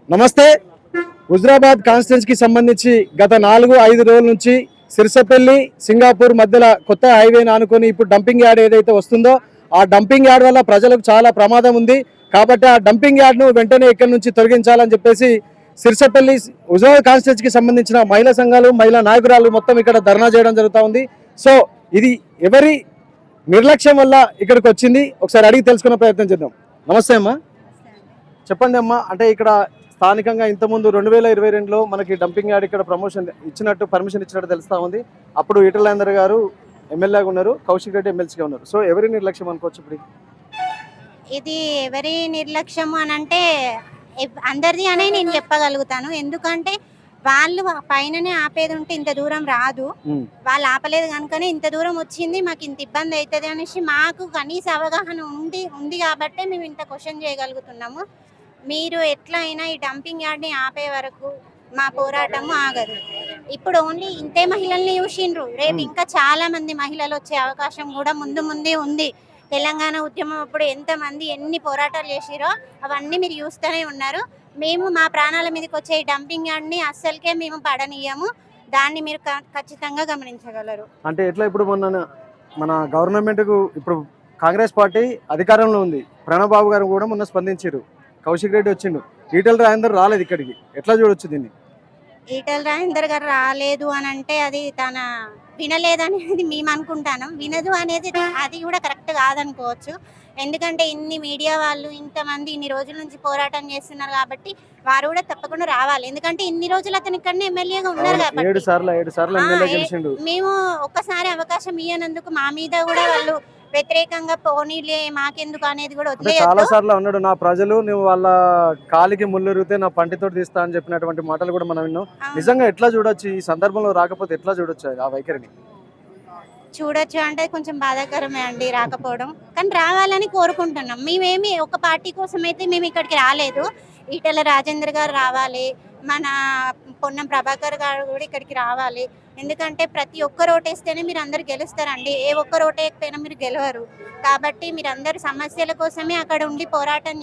నమస్తే. హుజరాబాద్ కాన్స్టిట్యున్సీకి సంబంధించి గత 4-5 రోజుల నుంచి సిరిసపల్లి సింగాపూర్ మధ్యలో కొత్త హైవేని ఆనుకొని ఇప్పుడు డంపింగ్ యార్డ్ ఏదైతే వస్తుందో ఆ డంపింగ్ యార్డ్ వల్ల ప్రజలకు చాలా ప్రమాదం ఉంది. కాబట్టి ఆ డంపింగ్ యార్డ్ను వెంటనే ఇక్కడి నుంచి తొలగించాలని చెప్పేసి సిరిసపల్లి హుజరాబాద్ కాన్స్టిట్యున్సీకి సంబంధించిన మహిళా సంఘాలు మహిళా నాయకురాలు మొత్తం ఇక్కడ ధర్నా చేయడం జరుగుతూ ఉంది. సో ఇది ఎవరి నిర్లక్ష్యం వల్ల ఇక్కడికి వచ్చింది ఒకసారి అడిగి తెలుసుకునే ప్రయత్నం చేద్దాం. నమస్తే అమ్మా, చెప్పండి అమ్మా. అంటే ఇక్కడ స్థానికంగా ఇంతకుముందు 2022లో మనకి డంపింగ్ యార్డ్ ఇక్కడ పర్మిషన్ ఇచ్చినట్టు తెలుస్తా ఉంది. అప్పుడు ఈటల రాజేందర్ గారు ఎమ్మెల్యేగా ఉన్నారు, కౌశిక్ రెడ్డి ఎమ్మెల్సీగా ఉన్నారు. సో ఎవరి నిర్లక్ష్యం అనుకోవచ్చు ఇప్పుడు? ఇది ఎవరి నిర్లక్ష్యం అని అంటే అందరిది అనే నేను చెప్పగలుగుతాను. ఎందుకంటే వాళ్ళు పైననే ఆపేది ఉంటే ఇంత దూరం రాదు. వాళ్ళు ఆపలేదు కనుకనే ఇంత దూరం వచ్చింది, మాకు ఇంత ఇబ్బంది అవుతుంది అనేసి మాకు కనీస అవగాహన ఉంది కాబట్టి మేము ఇంత క్వశ్చన్ చేయగలుగుతున్నాము. మీరు ఎట్లా అయినా ఈ డంపింగ్ యార్డ్ని ఆపే వరకు మా పోరాటము ఆగదు. ఇప్పుడు ఓన్లీ ఇంతే మహిళల్ని చూసిండ్రు, రేపు ఇంకా చాలా మంది మహిళలు వచ్చే అవకాశం కూడా ముందే ఉంది. తెలంగాణ ఉద్యమం అప్పుడు ఎంతమంది ఎన్ని పోరాటాలు చేసిరో అవన్నీ మీరు చూస్తూనే ఉన్నారు. మేము మా ప్రాణాల మీదకి వచ్చే ఈ డంపింగ్ యార్డ్ని అస్సలకే మేము పడనీయము. దాన్ని మీరు ఖచ్చితంగా గమనించగలరు. అంటే ఎట్లా ఇప్పుడు మన గవర్నమెంట్కు ఇప్పుడు కాంగ్రెస్ పార్టీ అధికారంలో ఉంది, ప్రణబ్ బాబు గారు కూడా మొన్న స్పందించారు, కౌశిక్ రెడ్డి వచ్చిండు, ఈటల రాజేందర్ రాలేదు ఇక్కడికి. ఎట్లా చూడొచ్చు దీన్ని? ఈటల రాజేందర్ గారు రాలేదు అని అంటే అది తన వినలేదనేది మేము అనుకుంటాను. వినదు అనేది అది కూడా కరెక్ట్ కాదనుకోవచ్చు. ఎందుకంటే ఇన్ని మీడియా వాళ్ళు ఇంతమంది ఇన్ని రోజుల నుంచి పోరాటం చేస్తున్నారు కాబట్టి వారు కూడా తప్పకుండా రావాలి. ఎందుకంటే ఇన్ని రోజులు అతను ఇక్కడనే ఎమ్మెల్యేగా ఉన్నారు కాబట్టి 7 సార్లు మేము ఒక్కసారి అవకాశం ఇవ్వనందుకు మా మీద కూడా వాళ్ళు వ్యతిరేకంగా పోనీలే మాకెందుకు అనేది కూడా చాలా సార్లు అన్నాడు, నా ప్రజలు నువ్వు వాళ్ళ కాలికి ముళ్ళురిగితే నా పంటితో తీస్తా అని చెప్పినటువంటి మాటలు కూడా మనం విన్నాం. నిజంగా ఎట్లా చూడొచ్చు ఈ సందర్భంలో రాకపోతే? ఎట్లా చూడొచ్చు ఆ వైఖరిని? చూడొచ్చు అంటే కొంచెం బాధాకరమే అండి రాకపోవడం, కానీ రావాలని కోరుకుంటున్నాం. మేమేమి ఒక పార్టీ కోసం అయితే మేము ఇక్కడికి రాలేదు. ఈటల రాజేందర్ గారు రావాలి, మన పొన్నం ప్రభాకర్ గారు కూడా ఇక్కడికి రావాలి. ఎందుకంటే ప్రతి ఒక్క ఓటేస్తేనే మీరు అందరు గెలుస్తారండి, ఏ ఒక్క ఓటేయకపోయినా మీరు గెలవరు. కాబట్టి మీరు అందరు సమస్యల కోసమే అక్కడ ఉండి పోరాటం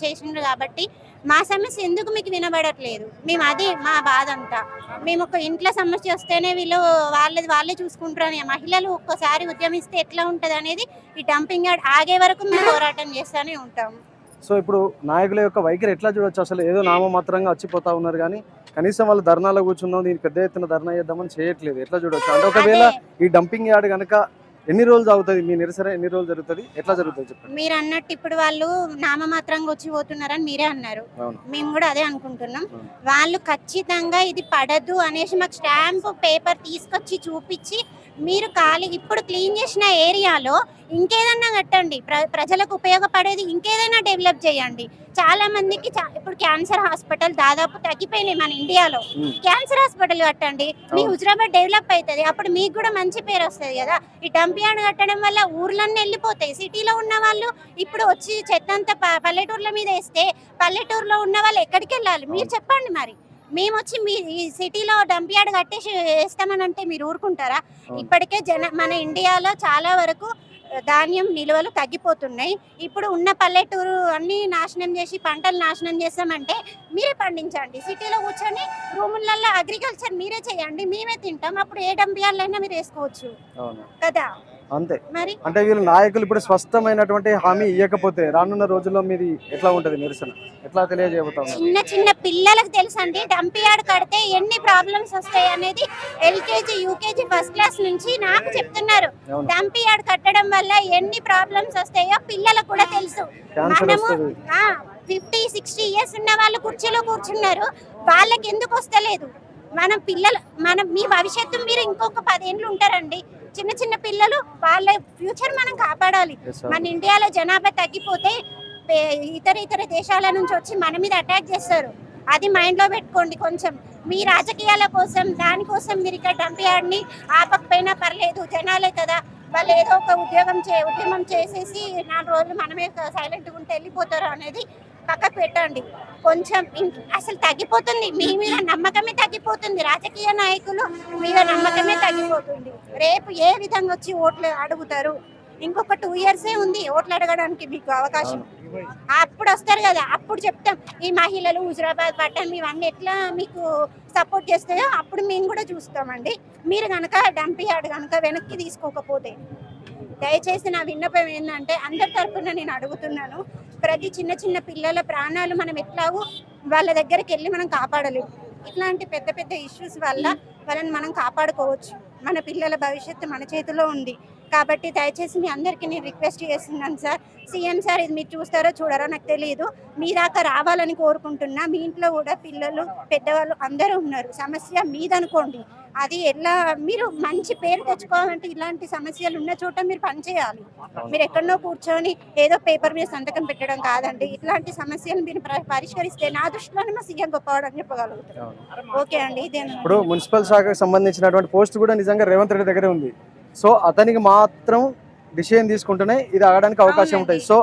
చేసిండ్రు కాబట్టి మా సమస్య ఎందుకు మీకు వినబడట్లేదు? మేము అది మా బాధ అంతా. మేము ఒక ఇంట్లో సమస్య వస్తేనే వీళ్ళు వాళ్ళే చూసుకుంటారని, మహిళలు ఒక్కసారి ఉద్యమిస్తే ఎట్లా ఉంటుంది అనేది ఈ డంపింగ్ యార్డ్ ఆగే వరకు మేము పోరాటం చేస్తూనే ఉంటాము. సో ఇప్పుడు నాయకుల యొక్క వైఖరి ఎట్లా చూడొచ్చు? అసలు ఏదో నామమాత్రంగా వచ్చిపోతా ఉన్నారు కానీ కనీసం వాళ్ళు ధర్నాలో కూర్చుందాం, దీనికి పెద్ద ఎత్తున ధర్నా చేద్దామని చేయట్లేదు. ఎట్లా చూడొచ్చు? అంటే ఒకవేళ ఈ డంపింగ్ యార్డ్ కనుక ఎన్ని రోజులు అవుతుంది, మీ నిరసన ఎన్ని రోజులు జరుగుతుంది, ఎట్లా జరుగుతుంది చెప్పండి? మీరు అన్నట్టు ఇప్పుడు వాళ్ళు నామమాత్రంగా వచ్చి పోతున్నారని మీరే అన్నారు, మేము కూడా అదే అనుకుంటున్నాం. వాళ్ళు ఖచ్చితంగా ఇది పడదు అనేసి మాకు స్టాంప్ పేపర్ తీసుకొచ్చి చూపించి మీరు ఇప్పుడు క్లీన్ చేసిన ఏరియాలో ఇంకేదన్నా కట్టండి, ప్రజలకు ఉపయోగపడేది ఇంకేదైనా డెవలప్ చేయండి. చాలా మందికి ఇప్పుడు క్యాన్సర్ హాస్పిటల్ దాదాపు తగ్గిపోయినాయి మన ఇండియాలో. క్యాన్సర్ హాస్పిటల్ కట్టండి, మీ హుజరాబాద్ డెవలప్ అవుతుంది, అప్పుడు మీకు కూడా మంచి పేరు వస్తుంది కదా. ఈ డంపింగ్ యార్డ్ కట్టడం వల్ల ఊర్లన్నీ వెళ్ళిపోతాయి. సిటీలో ఉన్న వాళ్ళు ఇప్పుడు వచ్చి చెత్తంతా పల్లెటూర్ల మీద వేస్తే పల్లెటూరులో ఉన్న వాళ్ళు ఎక్కడికి వెళ్ళాలి మీరు చెప్పండి? మరి మేము వచ్చి మీ ఈ సిటీలో డంపింగ్ యార్డ్ కట్టేసి వేస్తామని అంటే మీరు ఊరుకుంటారా? ఇప్పటికే మన ఇండియాలో చాలా వరకు ధాన్యం నిల్వలు తగ్గిపోతున్నాయి. ఇప్పుడు ఉన్న పల్లెటూరు అన్ని నాశనం చేసి పంటలు నాశనం చేస్తామంటే మీరే పండించండి, సిటీలో కూర్చొని రూములలో అగ్రికల్చర్ మీరే చేయండి, మేమే తింటాం, అప్పుడు ఏ డంపింగ్ యార్డ్ అయినా మీరు వేసుకోవచ్చు కదా. అంతే. మరి అంటే వీళ్ళు నాయకులు ఇప్పుడు స్పష్టమైనటువంటి హామీ ఇవ్వకపోతే రానున్న రోజుల్లో మీది ఎట్లా ఉంటది నిరసన? ఎట్లా తెలియజేయబోతాం? చిన్న పిల్లలకు తెలుసండి డంపింగ్ యార్డ్ కడితే ఎన్ని ప్రాబ్లమ్స్ వస్తాయి అనేది. LKG UKG ఫస్ట్ క్లాస్ నుంచి నాకు చెప్తున్నారు, డంపింగ్ యార్డ్ కట్టడం వల్ల ఎన్ని ప్రాబ్లమ్స్ వస్తాయో పిల్లలకు కూడా తెలుసు. మనము 50-60 ఇయర్స్ ఉన్న వాళ్ళు కుర్చీలో కూర్చున్నారు, వాళ్ళకి ఎందుకు వస్తలేదు? మీ భవిష్యత్తు మీరు ఇంకొక 10 ఏళ్ళు ఉంటారండి. చిన్న పిల్లలు, వాళ్ళ ఫ్యూచర్ మనం కాపాడాలి. మన ఇండియాలో జనాభా తగ్గిపోతే ఇతర దేశాల నుంచి వచ్చి మన మీద అటాక్ చేస్తారు, అది మైండ్ లో పెట్టుకోండి. కొంచెం మీ రాజకీయాల కోసం దానికోసం మీరు ఇక్కడ డంపింగ్ యార్డ్ని ఆపకపోయినా పర్లేదు, జనాలే కదా, వాళ్ళు ఏదో ఒక ఉద్యమం చేసేసి 4 రోజులు మనమే సైలెంట్గా ఉంటే వెళ్ళిపోతారు అనేది పక్కకు పెట్టండి. కొంచెం అసలు తగ్గిపోతుంది, మీ మీద నమ్మకమే తగ్గిపోతుంది, రాజకీయ నాయకులు మీద నమ్మకమే తగ్గిపోతుంది. రేపు ఏ విధంగా వచ్చి ఓట్లు అడుగుతారు? ఇంకొక 2 years ఉంది ఓట్లు అడగడానికి మీకు అవకాశం. అప్పుడు వస్తారు కదా, అప్పుడు చెప్తాం ఈ మహిళలు హుజురాబాద్ పట్టణం ఇవన్నీ ఎట్లా మీకు సపోర్ట్ చేస్తాయో అప్పుడు మేము కూడా చూస్తామండి. మీరు కనుక డంప్ యార్డ్ కనుక వెనక్కి తీసుకోకపోతే. దయచేసి నా విన్నపం ఏంటంటే అందరి తరఫున నేను అడుగుతున్నాను, ప్రతి చిన్న చిన్న పిల్లల ప్రాణాలు మనం ఎట్లాగో వాళ్ళ దగ్గరికి వెళ్ళి మనం కాపాడలేము. ఇట్లాంటి పెద్ద పెద్ద ఇష్యూస్ వల్ల వాళ్ళని మనం కాపాడుకోవచ్చు. మన పిల్లల భవిష్యత్తు మన చేతిలో ఉంది కాబట్టి దయచేసి మీ అందరికీ నేను రిక్వెస్ట్ చేస్తున్నాను సార్. సీఎం సార్ ఇది మీరు చూస్తారో చూడరో నాకు తెలియదు, మీ దాకా రావాలని కోరుకుంటున్నా. మీ ఇంట్లో కూడా పిల్లలు పెద్దవాళ్ళు అందరూ ఉన్నారు, సమస్య మీదనుకోండి. అది ఎలా మీరు మంచి పేరు తెచ్చుకోవాలంటే ఇలాంటి సమస్యలు ఉన్న చోట మీరు పనిచేయాలి. మీరు ఎక్కడనో కూర్చొని ఏదో పేపర్ మీద సంతకం పెట్టడం కాదండి. ఇట్లాంటి సమస్యలు మీరు పరిష్కరిస్తే నా దృష్టిలోనే మా సీఎం గొప్పవాడు అని చెప్పగలుగుతారు. ఓకే అండి, ఇదే. ఇప్పుడు మున్సిపల్ శాఖకు సంబంధించినటువంటి పోస్ట్ కూడా నిజంగా రేవంత్ రెడ్డి దగ్గరే ఉంది. సో అతనికి మాత్రం డిసిషన్ తీసుకుంటేనే ఇది ఆగడానికి అవకాశం ఉంటుంది. సో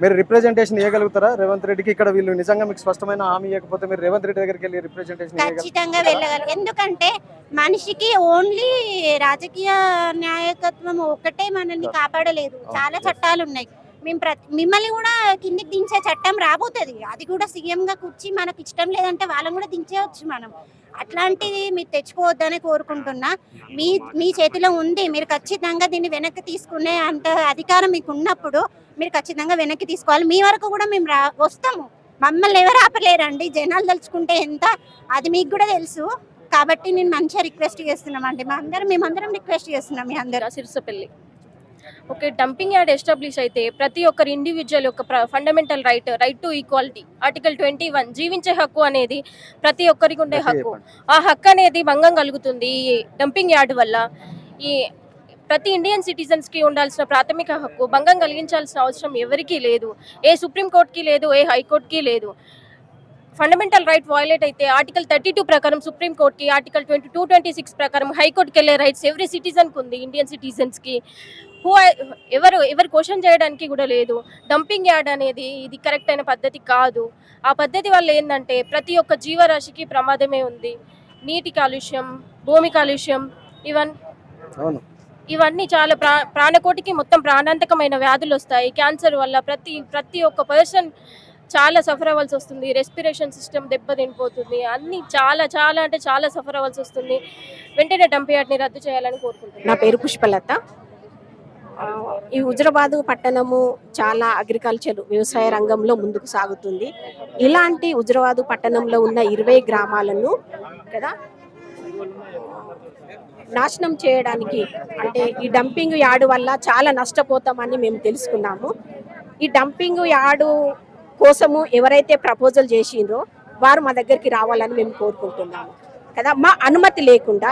మీరు రిప్రజెంటేషన్ ఇవ్వగలుగుతారా రేవంత్ రెడ్డికి? ఇక్కడ వీళ్ళు నిజంగా మీకు స్పష్టమైన హామీ ఇవ్వకపోతే మీరు రేవంత్ రెడ్డి దగ్గరికి వెళ్ళి రిప్రజెంటేషన్ ఖచ్చితంగా వెళ్ళగలరు. ఎందుకంటే మనిషికి ఓన్లీ రాజకీయ నాయకత్వం ఒకటే మనల్ని కాపాడలేదు, చాలా చట్టాలు ఉన్నాయి. మేము మిమ్మల్ని కూడా కిందికి దించే చట్టం రాబోతుంది. అది కూడా సీఎం గా కూర్చి మనకు ఇష్టం లేదంటే వాళ్ళని కూడా దించేయచ్చు మనం. అట్లాంటిది మీరు తెచ్చుకోవద్దని కోరుకుంటున్నా. మీ చేతిలో ఉంది, మీరు ఖచ్చితంగా దీన్ని వెనక్కి తీసుకునే అంత అధికారం మీకు ఉన్నప్పుడు మీరు ఖచ్చితంగా వెనక్కి తీసుకోవాలి. మీ వరకు కూడా మేము వస్తాము, మమ్మల్ని ఎవరు ఆపలేరండి. జనాలు తలుచుకుంటే ఎంత అది మీకు కూడా తెలుసు. కాబట్టి నేను మంచిగా రిక్వెస్ట్ చేస్తున్నామండి, మేమందరం రిక్వెస్ట్ చేస్తున్నాం మీ అందరూ. Sirisapalli okay, dumping yard establish అయితే ప్రతి ఒక్కరి ఇండివిజువల్ యొక్క fundamental right to equality article 21 జీవించే హక్కు అనేది ప్రతి ఒక్కరికి ఉండే హక్కు. ఆ హక్కు అనేది భంగం కలుగుతుంది ఈ డంపింగ్ యార్డ్ వల్ల. ఈ ప్రతి ఇండియన్ సిటిజన్స్కి ఉండాల్సిన ప్రాథమిక హక్కు భంగం కలిగించాల్సిన అవసరం ఎవరికీ లేదు. ఏ సుప్రీంకోర్టుకి లేదు, ఏ హైకోర్టుకి లేదు. ఫండమెంటల్ రైట్ వైలేట్ అయితే ఆర్టికల్ 32 ప్రకారం సుప్రీంకోర్టుకి, ఆర్టికల్ 22, 26 ప్రకారం హైకోర్టుకి వెళ్ళే రైట్స్ ఎవ్రీ సిటిజన్కి ఉంది, ఇండియన్ సిటిజన్స్కి. ఎవరు క్వశ్చన్ చేయడానికి కూడా లేదు. డంపింగ్ యార్డ్ అనేది ఇది కరెక్ట్ అయిన పద్ధతి కాదు. ఆ పద్ధతి వల్ల ఏంటంటే ప్రతి ఒక్క జీవరాశికి ప్రమాదమే ఉంది. నీటి కాలుష్యం, భూమి కాలుష్యం, ఇవన్నీ చాలా ప్రాణకోటికి మొత్తం ప్రాణాంతకమైన వ్యాధులు వస్తాయి. క్యాన్సర్ వల్ల ప్రతి ఒక్క పర్సన్ చాలా సఫర్ అవ్వాల్సి వస్తుంది. రెస్పిరేషన్ సిస్టమ్ దెబ్బతినిపోతుంది. అన్నీ చాలా చాలా అంటే చాలా సఫర్ అవ్వాల్సి వస్తుంది. వెంటనే డంప్ యార్డ్ని రద్దు చేయాలని కోరుకుంటున్నాను. నా పేరు పుష్పలత. ఈ హుజురాబాదు పట్టణము చాలా అగ్రికల్చర్ వ్యవసాయ రంగంలో ముందుకు సాగుతుంది. ఇలాంటి హుజురాబాదు పట్టణంలో ఉన్న 20 గ్రామాలను కదా నాశనం చేయడానికి, అంటే ఈ డంపింగ్ యార్డు వల్ల చాలా నష్టపోతామని మేము తెలుసుకున్నాము. ఈ డంపింగ్ యార్డు కోసము ఎవరైతే ప్రపోజల్ చేసిండ్రో వారు మా దగ్గరికి రావాలని మేము కోరుకుంటున్నాము కదా. మా అనుమతి లేకుండా,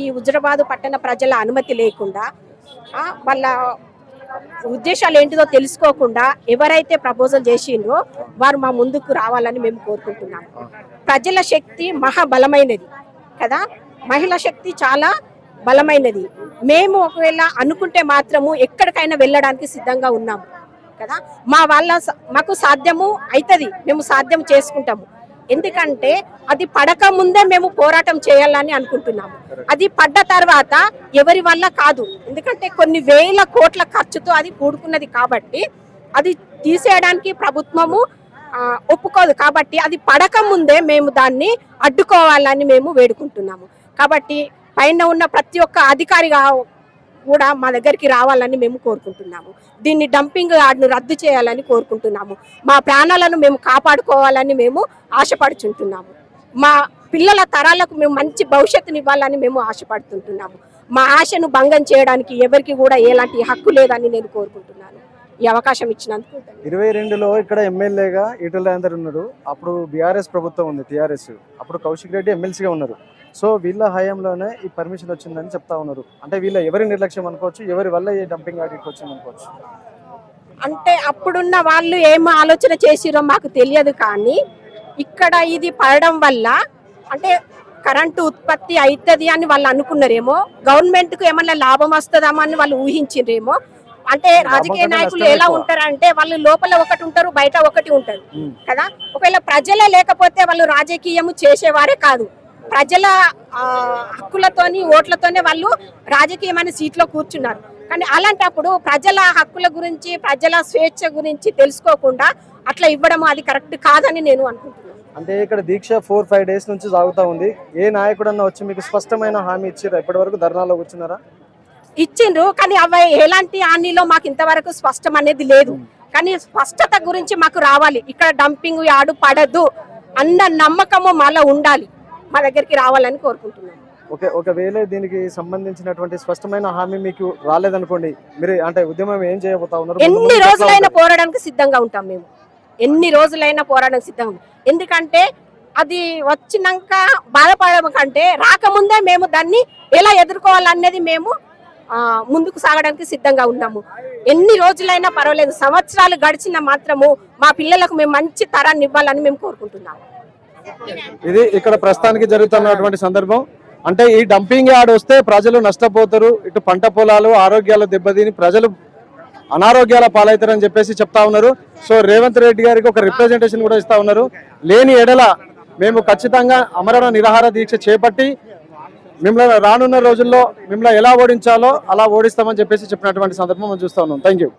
ఈ హుజురాబాదు పట్టణ ప్రజల అనుమతి లేకుండా, వాళ్ళ ఉద్దేశాలు ఏంటిదో తెలుసుకోకుండా ఎవరైతే ప్రపోజల్ చేసిండ్రో వారు మా ముందుకు రావాలని మేము కోరుకుంటున్నాము. ప్రజల శక్తి మహాబలమైనది కదా, మహిళా శక్తి చాలా బలమైనది. మేము ఒకవేళ అనుకుంటే మాత్రము ఎక్కడికైనా వెళ్ళడానికి సిద్ధంగా ఉన్నాము కదా. మాకు సాధ్యము అవుతుంది, మేము సాధ్యం చేసుకుంటాము. ఎందుకంటే అది పడక ముందే మేము పోరాటం చేయాలని అనుకుంటున్నాము. అది పడ్డ తర్వాత ఎవరి వల్ల కాదు, ఎందుకంటే కొన్ని వేల కోట్ల ఖర్చుతో అది కూడుకున్నది కాబట్టి అది తీసేయడానికి ప్రభుత్వము ఒప్పుకోదు. కాబట్టి అది పడక ముందే మేము దాన్ని అడ్డుకోవాలని మేము వేడుకుంటున్నాము. కాబట్టి పైన ఉన్న ప్రతి ఒక్క అధికారి కూడా మా దగ్గరికి రావాలని మేము కోరుకుంటున్నాము. దీన్ని డంపింగ్ యార్డ్ను రద్దు చేయాలని కోరుకుంటున్నాము. మా ప్రాణాలను మేము కాపాడుకోవాలని మేము ఆశపడుచుంటున్నాము. మా పిల్లల తరాలకు మేము మంచి భవిష్యత్తుని ఇవ్వాలని మేము ఆశపడుతుంటున్నాము. మా ఆశను భంగం చేయడానికి ఎవరికి కూడా ఎలాంటి హక్కు లేదని నేను కోరుకుంటున్నాను. ఈ అవకాశం ఇచ్చినందుకు 22లో ఇక్కడ ఎమ్మెల్యేగా ఈటెల రాజేందర్ ఉన్నారు. అప్పుడు బీఆర్ఎస్ ప్రభుత్వం ఉంది, టీఆర్ఎస్. అప్పుడు కౌశిక్ రెడ్డి ఎమ్మెల్సీగా ఉన్నారు. సో వీళ్ళ హయాంలోనే ఈ పర్మిషన్ వచ్చిందని చెప్తా ఉన్నారు. అంటే వీళ్ళ ఎవరి నిర్లక్ష్యం అనుకోవచ్చు, ఎవరి వల్ల ఈ డంపింగ్ యార్డ్కి వచ్చింది అనుకోవచ్చు. అంటే అప్పుడున్న వాళ్ళు ఏం ఆలోచన చేసిరో మాకు తెలియదు, కానీ ఇక్కడ ఇది పడడం వల్ల అంటే కరెంటు ఉత్పత్తి అవుతుంది అని వాళ్ళు అనుకున్నారేమో, గవర్నమెంట్కు ఏమన్నా లాభం వస్తుందామో అని వాళ్ళు ఊహించారేమో. అంటే రాజకీయ నాయకులు ఎలా ఉంటారంటే వాళ్ళు లోపల ఒకటి ఉంటారు, బయట ఒకటి ఉంటారు కదా. ఒకవేళ ప్రజలే లేకపోతే వాళ్ళు రాజకీయం చేసేవారే కాదు. ప్రజల హక్కులతోని ఓట్లతోనే వాళ్ళు రాజకీయమైన సీట్లో కూర్చున్నారు. కానీ అలాంటప్పుడు ప్రజల హక్కుల గురించి ప్రజల స్వేచ్ఛ గురించి తెలుసుకోకుండా అట్లా ఇవ్వడం అది కరెక్ట్ కాదని నేను అనుకుంటున్నాను. అంటే ఇక్కడ దీక్ష 4-5 డేస్ నుంచి సాగుతా ఉంది. ఏ నాయకుడన్నా వచ్చి మీకు స్పష్టమైన హామీ ఇచ్చారా? ఇప్పటి వరకు ధర్నాలో కూర్చున్నారా? ఇచ్చిండ్రు, కానీ అవి ఎలాంటి హామీలో మాకు ఇంతవరకు స్పష్టం అనేది లేదు. కానీ స్పష్టత గురించి మాకు రావాలి. ఇక్కడ డంపింగ్ యార్డు పడదు అన్న నమ్మకము మాలో ఉండాలి, మా దగ్గరికి రావాలని కోరుకుంటున్నాను. ఒకవేళ దీనికి సంబంధించినటువంటి స్పష్టమైన హామీ మీకు రాలేదనుకోండి, మీరు అంటే ఉద్యమం ఏం చేయబోతా ఉన్నారు? ఎన్ని రోజులైనా పోరాడడానికి సిద్ధంగా ఉంటాం మేము, ఎన్ని రోజులైనా పోరాడడానికి సిద్ధంగా ఉంటాం. ఎందుకంటే అది వచ్చినాక బాధపడడం కంటే రాకముందే మేము దాన్ని ఎలా ఎదుర్కోవాలనేది మేము ముందుకు సాగడానికి సిద్ధంగా ఉన్నాము. ఎన్ని రోజులైనా పర్వాలేదు, సంవత్సరాలు గడిచిన మాత్రము మా పిల్లలకు మేము మంచి తరాన్ని ఇవ్వాలని మేము కోరుకుంటున్నాము. ఇది ఇక్కడ ప్రస్తుతానికి జరుగుతున్నటువంటి సందర్భం. అంటే ఈ డంపింగ్ యార్డ్ వస్తే ప్రజలు నష్టపోతారు, ఇటు పంట పొలాలు ఆరోగ్యాలు దెబ్బతిని ప్రజలు అనారోగ్యాల పాలవుతారని చెప్పేసి చెప్తా ఉన్నారు. సో రేవంత్ రెడ్డి గారికి ఒక రిప్రజెంటేషన్ కూడా ఇస్తా ఉన్నారు. లేని ఎడల మేము ఖచ్చితంగా అమరణ నిరాహార దీక్ష చేపట్టి మిమ్మల్ని రానున్న రోజుల్లో మిమ్మల్ని ఎలా ఓడించాలో అలా ఓడిస్తామని చెప్పేసి చెప్పినటువంటి సందర్భం మనం చూస్తా ఉన్నాం. Thank you.